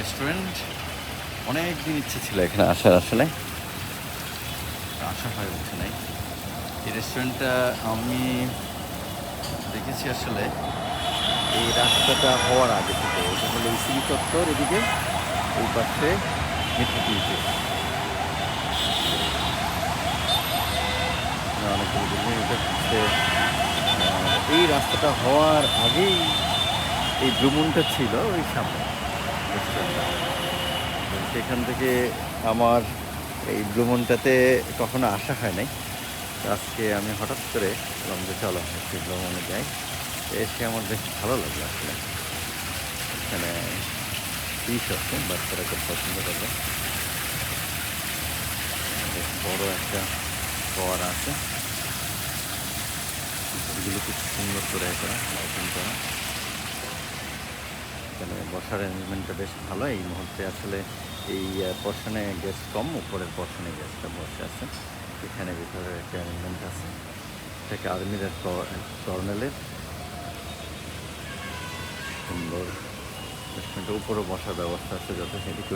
Restaurant. অনেক দিন ইচ্ছে ছিল এখানে আসার, আসলে আসা হয়ে ওঠে নাই। এই রেস্টুরেন্টটা আমি দেখেছি আসলে এই রাস্তাটা হওয়ার আগে থেকে। এটা হলো ইসিবি চত্বর, এদিকে ওই পাশে মেট্রো তিনটে অনেকগুলো বিল্ডিং। এটা হচ্ছে এই রাস্তাটা হওয়ার আগেই এই ব্লুমুনটা ছিল ওই সামনে রেস্টুরেন্টটা। সেখান থেকে আমার এই ব্লুমুনটাতে কখনো আসা হয় নাই। আজকে আমি হঠাৎ করে বললাম যে চলো একটু ভ্রমণে যাই। এসে আমার বেশ ভালো লাগলো আসলে। এখানে ফিশ আছে, বাচ্চারা খুব পছন্দ করবে। বেশ বড় একটা ফোয়ারা আছে, এগুলো খুব সুন্দর করে করা, লাইটিং করা। এখানে বসার অ্যারেঞ্জমেন্টটা বেশ ভালো। এই মুহূর্তে আসলে এই পর্শনে গেস্ট কম, উপরের পর্শনে গেস্টটা বসে আছে। এখানে ভিতরে একটা অ্যারেঞ্জমেন্ট আছে, এটাকে আর্মির কর্নেলের সুন্দর রেস্টুরেন্টের উপরেও বসার ব্যবস্থা আছে যত সেদিকে।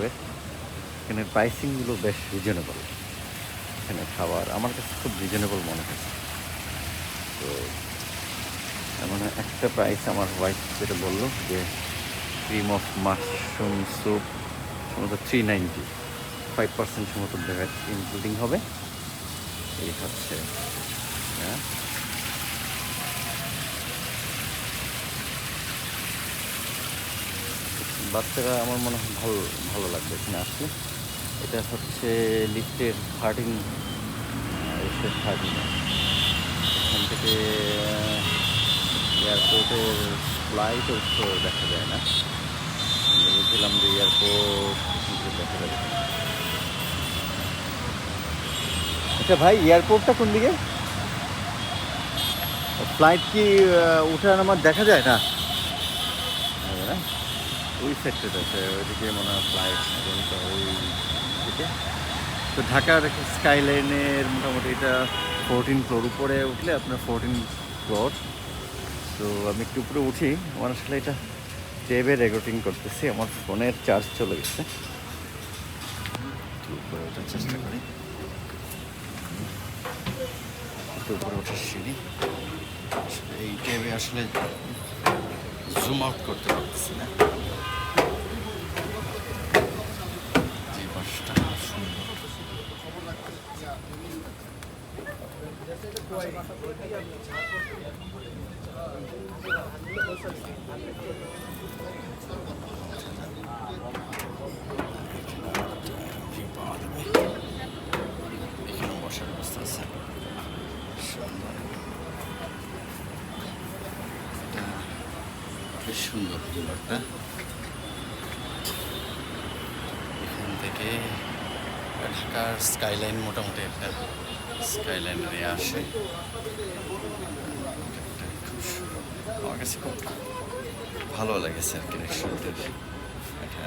এখানে প্রাইসিংগুলো বেশ রিজনেবল। এখানে খাবার আমার কাছে খুব রিজনেবল মনে হয়েছে। তো এমন একটা প্রাইস আমার ওয়াইফ যেটা বললো যে ক্রিম অফ মাশরুম স্যুপ সম্ভবত 390, 5% সম্ভবত ভ্যাট ইনক্লুডিং হবে। এই হচ্ছে হ্যাঁ, বাচ্চারা আমার মনে হয় ভালো ভালো লাগবে এখানে আসলে। এটা হচ্ছে লিফটের 13, লিফটের 13। এখান থেকে এয়ারপোর্টের ফ্লাইট অবশ্য দেখা যায় না। ভেবেছিলাম যে এয়ারপোর্ট দেখা যাবে। আচ্ছা ভাই, এয়ারপোর্টটা কোন দিকে? ফ্লাইট কি উঠার আমার দেখা যায় না? হ্যাঁ, ওই সেক্টর আছে, ওইদিকে মনে হয় ফ্লাইট ওই দিকে। তো ঢাকার স্কাইলাইনের মোটামুটি এটা 14 ফ্লোর। উপরে উঠলে আপনার 14 ফ্লোর। তো আমি একটু উপরে উঠি। আমার আসলে এটা ট্যাবে রেকর্ডিং করতেছি, আমার ফোনের চার্জ চলে গেছে। একটু উপরে ওঠার চেষ্টা করি। একটু উপরে ওঠার সিঁড়ি। এই ট্যাবে আসলে জুম আউট করতে পারতেছি না। যে বাসটা সুন্দর। এখানে বসার ব্যবস্থা আছে সুন্দর। এটা বেশ সুন্দর ঘরটা। এখান থেকে ঢাকার স্কাইলাইন মোটামুটি একটা স্কাইলাইন এরিয়া আসে। আমার কাছে খুব ভালো লেগেছে আর কি রেস্টুরেন্টের এটা।